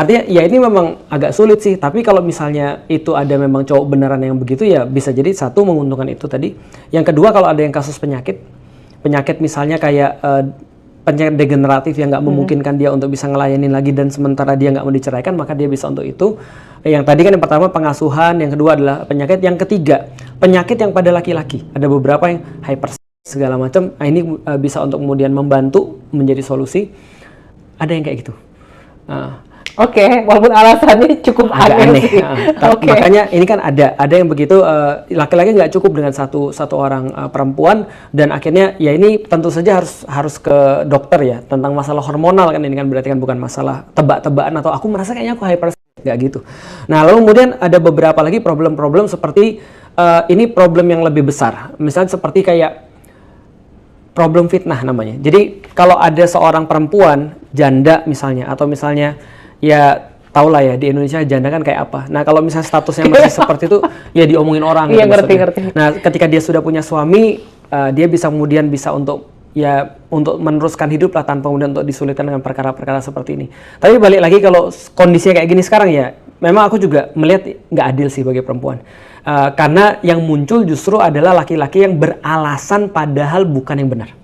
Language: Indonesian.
Artinya ya ini memang agak sulit sih, tapi kalau misalnya itu ada memang cowok beneran yang begitu ya bisa jadi satu menguntungkan itu tadi. Yang kedua kalau ada yang kasus penyakit misalnya kayak penyakit degeneratif yang nggak memungkinkan dia untuk bisa ngelayanin lagi dan sementara dia nggak mau diceraikan, maka dia bisa untuk itu. Yang tadi kan yang pertama pengasuhan, yang kedua adalah penyakit, yang ketiga penyakit yang pada laki-laki. Ada beberapa yang hypersex segala macam. Nah, ini bisa untuk kemudian membantu menjadi solusi. Ada yang kayak gitu. Oke, walaupun alasannya cukup agak aneh. Okay. Makanya ini kan ada yang begitu, laki-laki nggak cukup dengan satu orang perempuan, dan akhirnya ya ini tentu saja harus ke dokter ya tentang masalah hormonal kan, ini kan berarti kan bukan masalah tebak-tebakan atau aku merasa kayaknya aku hypersex, nggak gitu. Nah lalu kemudian ada beberapa lagi problem-problem seperti ini problem yang lebih besar, misalnya seperti kayak problem fitnah namanya. Jadi kalau ada seorang perempuan janda misalnya, atau misalnya ya tau lah ya di Indonesia janda kan kayak apa. Nah kalau misalnya statusnya masih seperti itu ya diomongin orang. Iya, gitu ngerti. Nah ketika dia sudah punya suami, dia bisa kemudian untuk meneruskan hidup lah tanpa kemudian untuk disulitkan dengan perkara-perkara seperti ini. Tapi balik lagi kalau kondisinya kayak gini sekarang ya, memang aku juga melihat nggak adil sih bagi perempuan. Karena yang muncul justru adalah laki-laki yang beralasan padahal bukan yang benar.